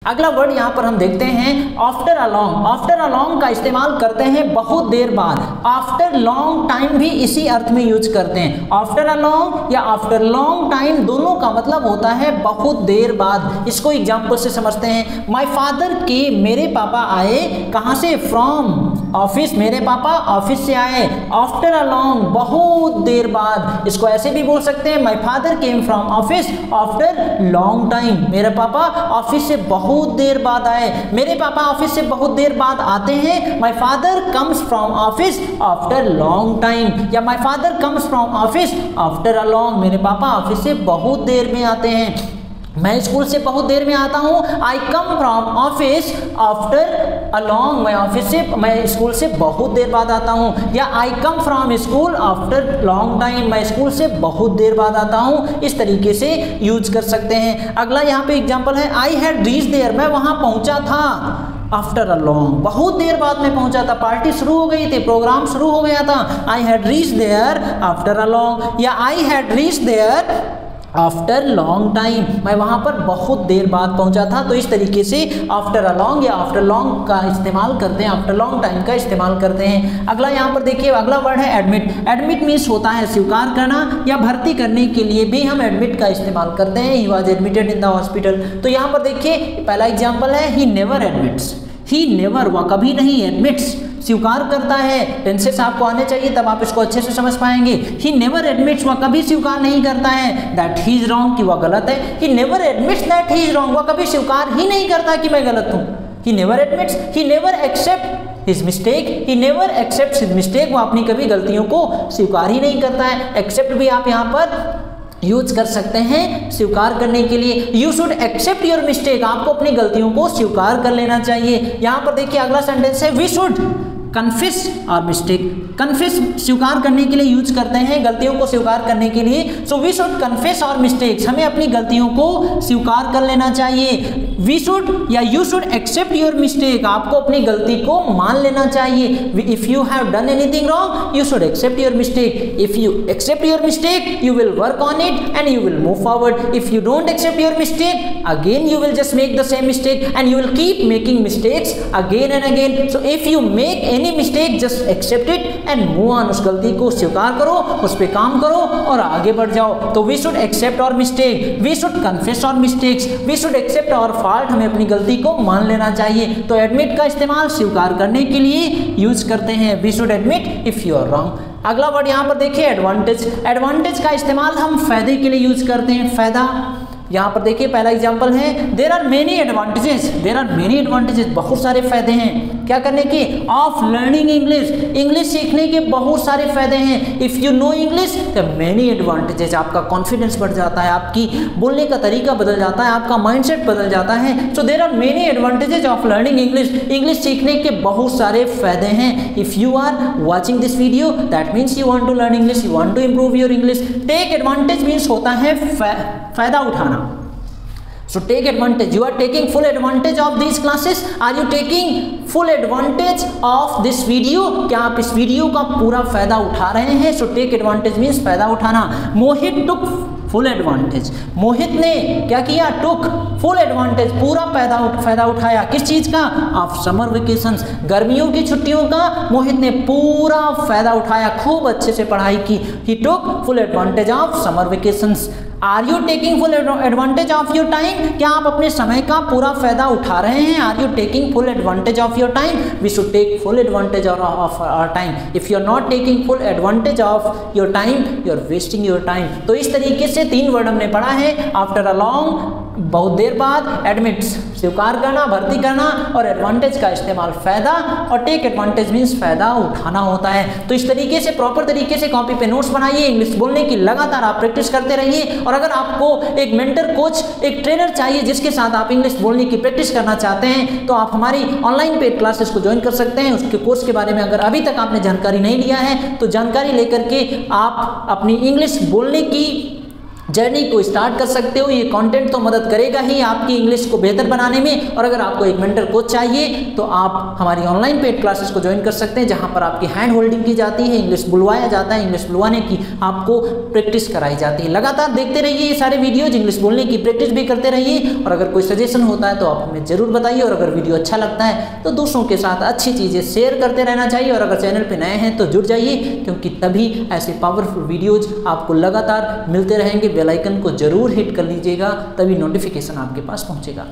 अगला वर्ड यहाँ पर हम देखते हैं after a long. After a long का इस्तेमाल करते हैं बहुत देर बाद। आफ्टर लॉन्ग टाइम भी इसी अर्थ में यूज करते हैं। आफ्टर अ लॉन्ग या आफ्टर लॉन्ग टाइम दोनों का मतलब होता है बहुत देर बाद। इसको एग्जांपल से समझते हैं। माय फादर के, मेरे पापा आए कहाँ से, फ्रॉम ऑफिस, मेरे पापा ऑफिस से आए आफ्टर अ लॉन्ग, बहुत देर बाद। इसको ऐसे भी बोल सकते हैं, my father came from office after long time, मेरे पापा ऑफिस से बहुत देर बाद आए। मेरे पापा ऑफिस से बहुत देर बाद आते हैं, my father comes from office after long time, या my father comes from office after a long, मेरे पापा ऑफिस से बहुत देर में आते हैं। मैं स्कूल से बहुत देर में आता हूँ, I come from office after a long, मैं स्कूल से बहुत देर बाद आता हूँ। या I come from school after long time, मैं स्कूल से बहुत देर बाद आता हूँ। इस तरीके से यूज कर सकते हैं। अगला यहाँ पे एग्जाम्पल है, आई हैड रीच्ड देयर, मैं वहाँ पहुँचा था आफ्टर अ लॉन्ग, बहुत देर बाद में पहुंचा था। पार्टी शुरू हो गई थी, प्रोग्राम शुरू हो गया था। I had reached there after a long, या I had reached there after long time, मैं वहाँ पर बहुत देर बाद पहुँचा था। तो इस तरीके से आफ्टर अ लॉन्ग या आफ्टर लॉन्ग का इस्तेमाल करते हैं, आफ्टर लॉन्ग टाइम का इस्तेमाल करते हैं। अगला यहाँ पर देखिए, अगला वर्ड है एडमिट। एडमिट मीन्स होता है स्वीकार करना, या भर्ती करने के लिए भी हम एडमिट का इस्तेमाल करते हैं। He was admitted in the hospital. तो यहाँ पर देखिए पहला एग्जाम्पल है, ही नेवर एडमिट्स, ही नेवर, वह कभी नहीं, एडमिट्स स्वीकार करता है। टेंसेस आपको आने चाहिए तब आप इसको अच्छे से समझ पाएंगे। ही नेवर एडमिट्स, वह कभी स्वीकार नहीं करता है दैट ही इज रॉन्ग, कि वह गलत है। ही never admits that he is wrong, वह कभी स्वीकार ही नहीं करता कि मैं गलत हूँ। He never admits, he never accept his mistake, he never accepts his mistake, वह अपनी कभी गलतियों को स्वीकार ही नहीं करता है। एक्सेप्ट भी आप यहाँ पर यूज कर सकते हैं स्वीकार करने के लिए। You should accept your mistake, आपको अपनी गलतियों को स्वीकार कर लेना चाहिए। यहाँ पर देखिए अगला सेंटेंस है, we should confess our mistake. Confess स्वीकार करने के लिए यूज करते हैं, गलतियों को स्वीकार करने के लिए। So we should confess our mistakes, हमें अपनी गलतियों को स्वीकार कर लेना चाहिए। वी शुड या you should accept your mistake, आपको अपनी गलती को मान लेना चाहिए। If you have done anything wrong you should accept your mistake. If you accept your mistake you will work on it and you will move forward. If you don't accept your mistake again you will just make the same mistake and you will keep making mistakes again and again. So if you make any mistake just accept it and move on, उस गलती को स्वीकार करो, उस पर काम करो और आगे बढ़ जाओ। तो we should accept our mistake, we should confess our mistakes, we should accept our fault, हमें अपनी गलती को मान लेना चाहिए। तो एडमिट का इस्तेमाल स्वीकार करने के लिए यूज करते हैं। We should admit if you are wrong. अगला वर्ड यहाँ पर देखिए एडवांटेज। एडवांटेज का इस्तेमाल हम फायदे के लिए यूज करते हैं, फायदा। यहाँ पर देखिए पहला एग्जाम्पल है, there are many advantages, there are many advantages, बहुत सारे फायदे हैं क्या करने के, ऑफ लर्निंग इंग्लिश, इंग्लिश सीखने के बहुत सारे फायदे हैं। इफ यू नो इंग्लिश तो मेनी एडवांटेजेस, आपका कॉन्फिडेंस बढ़ जाता है, आपकी बोलने का तरीका बदल जाता है, आपका माइंडसेट बदल जाता है। So there are many advantages of learning English, English सीखने के बहुत सारे फायदे हैं। If you are watching this video that means you want to learn English, you want to improve your English. Take advantage means होता है फायदा उठाना। So take advantage. You are taking full advantage of these classes. Are you taking full advantage of this video? क्या आप इस video का पूरा फायदा उठा रहे हैं? So take advantage means फायदा उठाना। मोहित took full advantage. मोहित ने क्या किया? took full advantage, पूरा फायदा उठाया। किस चीज का? ऑफ समर वेकेशंस, गर्मियों की छुट्टियों का मोहित ने पूरा फायदा उठाया, खूब अच्छे से पढ़ाई की। He took full advantage of summer vacations. Are you taking full advantage of your time? क्या आप अपने समय का पूरा फायदा उठा रहे हैं? Are you taking full advantage of your time? We should take full advantage of our time. If you are not taking full advantage of your time you are wasting your time. तो इस तरीके से 3 word हमने पढ़ा है, after a long बहुत देर बाद, एडमिट्स स्वीकार करना, भर्ती करना, और एडवांटेज का इस्तेमाल फायदा, और टेक एडवांटेज मीन्स फायदा उठाना होता है। तो इस तरीके से प्रॉपर तरीके से कॉपी पे नोट्स बनाइए, इंग्लिश बोलने की लगातार आप प्रैक्टिस करते रहिए। और अगर आपको एक मेंटर कोच, एक ट्रेनर चाहिए जिसके साथ आप इंग्लिश बोलने की प्रैक्टिस करना चाहते हैं तो आप हमारी ऑनलाइन पेड क्लासेस को ज्वाइन कर सकते हैं। उसके कोर्स के बारे में अगर अभी तक आपने जानकारी नहीं लिया है तो जानकारी लेकर के आप अपनी इंग्लिश बोलने की जर्नी को स्टार्ट कर सकते हो। ये कंटेंट तो मदद करेगा ही आपकी इंग्लिश को बेहतर बनाने में। और अगर आपको एक मेंटर कोच चाहिए तो आप हमारी ऑनलाइन पेड क्लासेस को ज्वाइन कर सकते हैं, जहां पर आपकी हैंड होल्डिंग की जाती है, इंग्लिश बुलवाया जाता है, इंग्लिश बुलवाने की आपको प्रैक्टिस कराई जाती है। लगातार देखते रहिए ये सारे वीडियोज, इंग्लिश बोलने की प्रैक्टिस भी करते रहिए। और अगर कोई सजेशन होता है तो आप हमें जरूर बताइए। और अगर वीडियो अच्छा लगता है तो दूसरों के साथ अच्छी चीज़ें शेयर करते रहना चाहिए। और अगर चैनल पे नए हैं तो जुड़ जाइए, क्योंकि तभी ऐसे पावरफुल वीडियोज आपको लगातार मिलते रहेंगे। बेल आइकन को जरूर हिट कर लीजिएगा, तभी नोटिफिकेशन आपके पास पहुंचेगा।